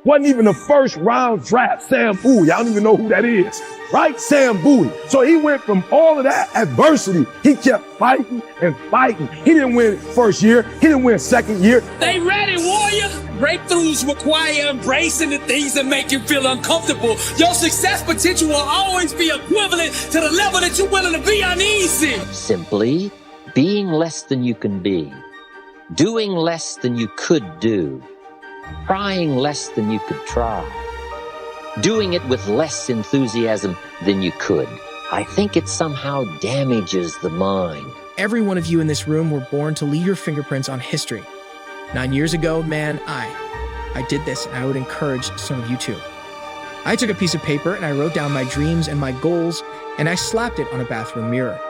Wasn't even the first round draft, Sam Bowie. I don't even know who that is, right? Sam Bowie. So he went from all of that adversity. He kept fighting and fighting. He didn't win first year. He didn't win second year. They ready, warrior. Breakthroughs require embracing the things that make you feel uncomfortable. Your success potential will always be equivalent to the level that you're willing to be uneasy. Simply being less than you can be, doing less than you could do, trying less than you could try, doing it with less enthusiasm than you could. I think it somehow damages the mind. Every one of you in this room were born to leave your fingerprints on history. 9 years ago, man, I did this, and I would encourage some of you too. I took a piece of paper and I wrote down my dreams and my goals, and I slapped it on a bathroom mirror.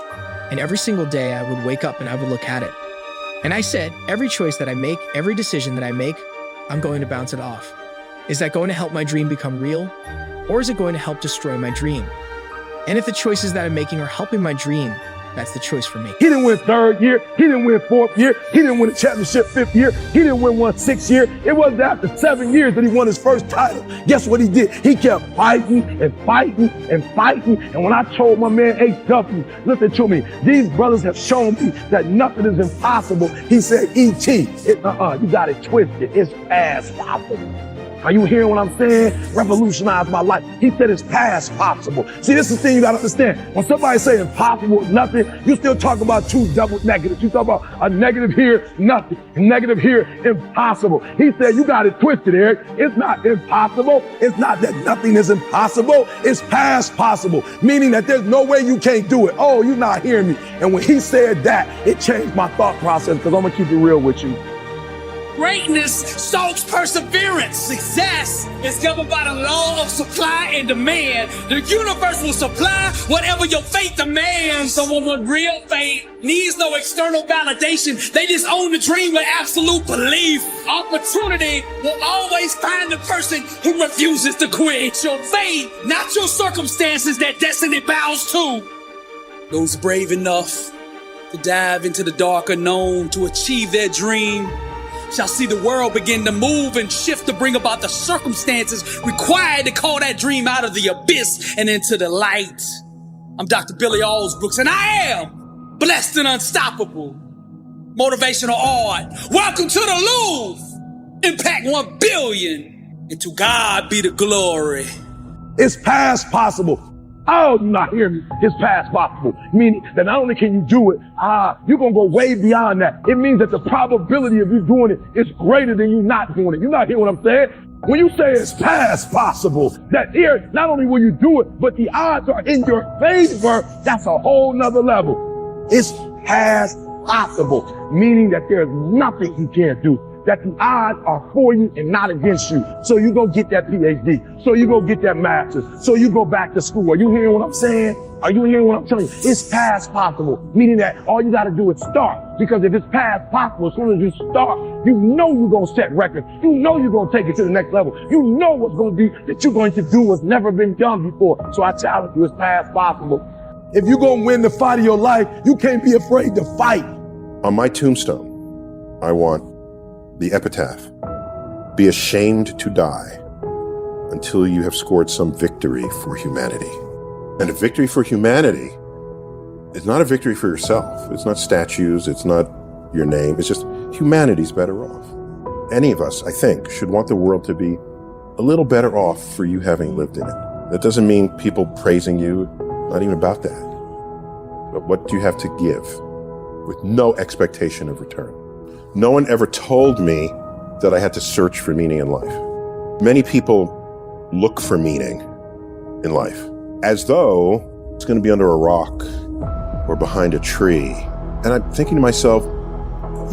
And every single day I would wake up and I would look at it. And I said, every choice that I make, every decision that I make, I'm going to bounce it off. Is that going to help my dream become real? Or is it going to help destroy my dream? And if the choices that I'm making are helping my dream, that's the choice for me. He didn't win third year. He didn't win fourth year. He didn't win a championship fifth year. He didn't win one sixth year. It wasn't after 7 years that he won his first title. Guess what he did? He kept fighting and fighting and fighting. And when I told my man H.W., listen to me, these brothers have shown me that nothing is impossible. He said, E.T., you got it twisted. It's past possible. Are you hearing what I'm saying? Revolutionize my life. He said it's past possible. See, this is the thing you gotta understand. When somebody say impossible is nothing, you still talk about two double negatives. You talk about a negative here, nothing. A negative here, impossible. He said you got it twisted, Eric. It's not impossible. It's not that nothing is impossible. It's past possible, meaning that there's no way you can't do it. Oh, you're not hearing me. And when he said that, it changed my thought process, because I'm gonna keep it real with you. Greatness stokes perseverance. Success is governed by the law of supply and demand. The universe will supply whatever your faith demands. Someone with real faith needs no external validation. They just own the dream with absolute belief. Opportunity will always find the person who refuses to quit. It's your faith, not your circumstances, that destiny bows to. Those brave enough to dive into the dark unknown to achieve their dream shall see the world begin to move and shift to bring about the circumstances required to call that dream out of the abyss and into the light. I'm Dr. Billy Allsbrooks, and I am blessed and unstoppable. Motivational art. Welcome to the Louvre. Impact 1 billion. And to God be the glory. It's past possible. Oh, you're not hearing me. It's past possible. Meaning that not only can you do it, you're going to go way beyond that. It means that the probability of you doing it is greater than you not doing it. You're not hearing what I'm saying? When you say it's past possible, that here, not only will you do it, but the odds are in your favor, that's a whole nother level. It's past possible, meaning that there's nothing you can't do. That the odds are for you and not against you. So you go get that PhD. So you go get that master's. So you go back to school. Are you hearing what I'm saying? Are you hearing what I'm telling you? It's past possible, meaning that all you got to do is start. Because if it's past possible, as soon as you start, you know you're going to set records. You know you're going to take it to the next level. You know what's going to be that you're going to do what's never been done before. So I challenge you, it's past possible. If you're going to win the fight of your life, you can't be afraid to fight. On my tombstone, I want the epitaph: be ashamed to die until you have scored some victory for humanity. And a victory for humanity is not a victory for yourself. It's not statues. It's not your name. It's just humanity's better off. Any of us, I think, should want the world to be a little better off for you having lived in it. That doesn't mean people praising you, not even about that. But what do you have to give with no expectation of return? No one ever told me that I had to search for meaning in life. Many people look for meaning in life as though it's going to be under a rock or behind a tree. And I'm thinking to myself,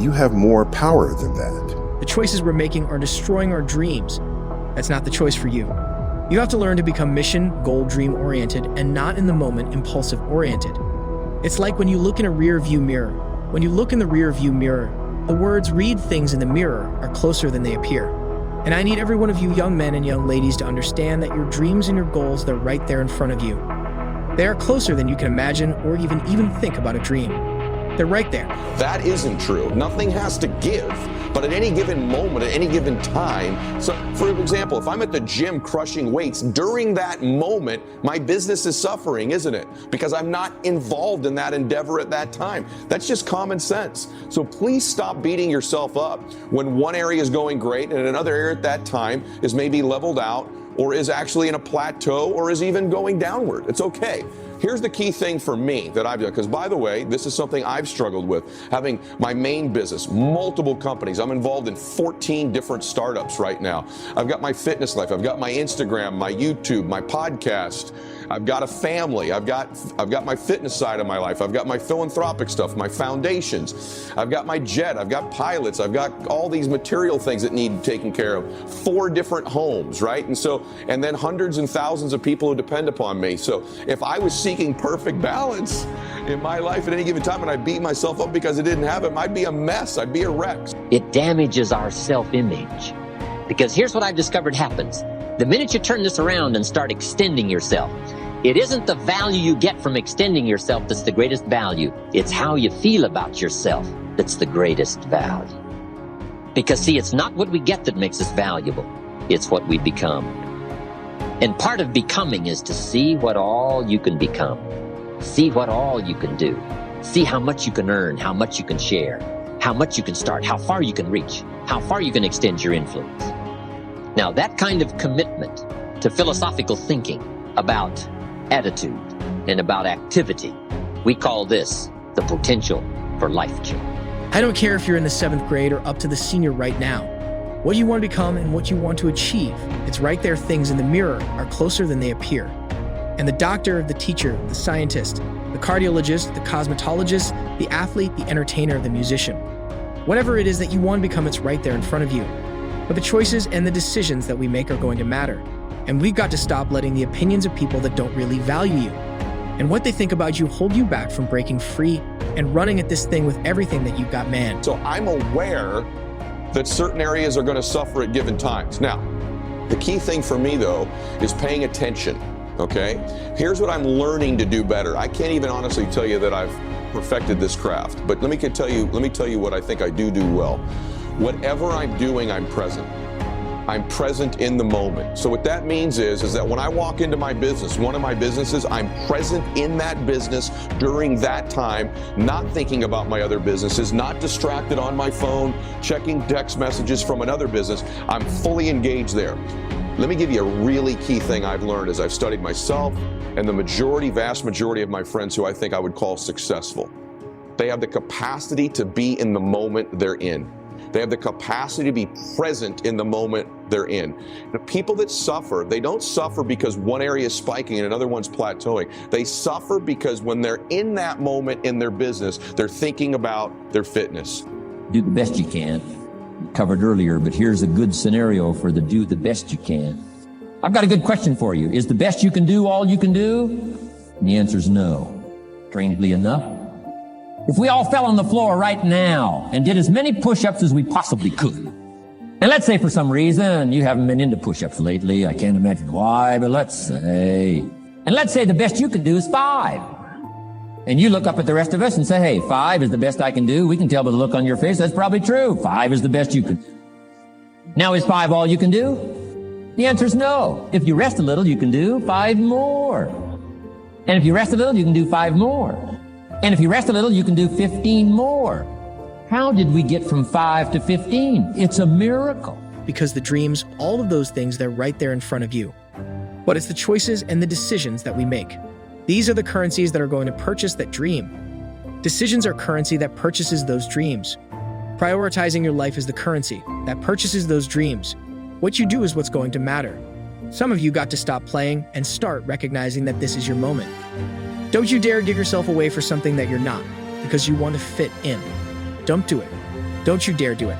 you have more power than that. The choices we're making are destroying our dreams. That's not the choice for you. You have to learn to become mission, goal, dream oriented, and not in the moment impulsive oriented. It's like when you look in a rear view mirror. When you look in the rear view mirror, the words "read things in the mirror" are closer than they appear. And I need every one of you young men and young ladies to understand that your dreams and your goals, they're right there in front of you. They are closer than you can imagine or even think about a dream. They're right there. That isn't true. Nothing has to give. But at any given moment, at any given time, so for example, if I'm at the gym crushing weights, during that moment, my business is suffering, isn't it? Because I'm not involved in that endeavor at that time. That's just common sense. So please stop beating yourself up when one area is going great and another area at that time is maybe leveled out or is actually in a plateau or is even going downward. It's okay. Here's the key thing for me that I've done, because by the way, this is something I've struggled with, having my main business, multiple companies. I'm involved in 14 different startups right now. I've got my fitness life, I've got my Instagram, my YouTube, my podcast. I've got a family. I've got my fitness side of my life. I've got my philanthropic stuff, my foundations. I've got my jet. I've got pilots. I've got all these material things that need taken care of. 4 different homes, right? And then hundreds and thousands of people who depend upon me. So if I was seeking perfect balance in my life at any given time and I beat myself up because I didn't have it, I'd be a mess. I'd be a wreck. It damages our self-image. Because here's what I've discovered happens. The minute you turn this around and start extending yourself, it isn't the value you get from extending yourself that's the greatest value. It's how you feel about yourself that's the greatest value. Because see, it's not what we get that makes us valuable. It's what we become. And part of becoming is to see what all you can become. See what all you can do. See how much you can earn, how much you can share, how much you can start, how far you can reach, how far you can extend your influence. Now, that kind of commitment to philosophical thinking about attitude and about activity, we call this the potential for life change. I don't care if you're in the 7th grade or up to the senior right now. What you want to become and what you want to achieve, it's right there. Things in the mirror are closer than they appear. And the doctor, the teacher, the scientist, the cardiologist, the cosmetologist, the athlete, the entertainer, the musician. Whatever it is that you want to become, it's right there in front of you. But the choices and the decisions that we make are going to matter. And we've got to stop letting the opinions of people that don't really value you and what they think about you hold you back from breaking free and running at this thing with everything that you've got, man. So I'm aware that certain areas are going to suffer at given times. Now, the key thing for me, though, is paying attention, okay? Here's what I'm learning to do better. I can't even honestly tell you that I've perfected this craft, but let me tell you what I think I do well. Whatever I'm doing, I'm present. I'm present in the moment. So what that means is that when I walk into my business, one of my businesses, I'm present in that business during that time, not thinking about my other businesses, not distracted on my phone, checking text messages from another business. I'm fully engaged there. Let me give you a really key thing I've learned as I've studied myself and the vast majority of my friends who I think I would call successful. They have the capacity to be in the moment they're in. They have the capacity to be present in the moment they're in. The people that suffer, they don't suffer because one area is spiking and another one's plateauing. They suffer because when they're in that moment in their business, they're thinking about their fitness. Do the best you can. Covered earlier, but here's a good scenario for the do the best you can. I've got a good question for you. Is the best you can do all you can do? And the answer is no. Strangely enough, if we all fell on the floor right now and did as many push-ups as we possibly could, and let's say for some reason you haven't been into push-ups lately, I can't imagine why, but let's say the best you can do is 5. And you look up at the rest of us and say, hey, 5 is the best I can do. We can tell by the look on your face that's probably true. 5 is the best you can do. Now, is 5 all you can do? The answer is no. If you rest a little, you can do 5 more. And if you rest a little, you can do 5 more. And if you rest a little, you can do 15 more. How did we get from 5 to 15? It's a miracle. Because the dreams, all of those things, they're right there in front of you. But it's the choices and the decisions that we make. These are the currencies that are going to purchase that dream. Decisions are currency that purchases those dreams. Prioritizing your life is the currency that purchases those dreams. What you do is what's going to matter. Some of you got to stop playing and start recognizing that this is your moment. Don't you dare give yourself away for something that you're not, because you want to fit in. Don't do it. Don't you dare do it.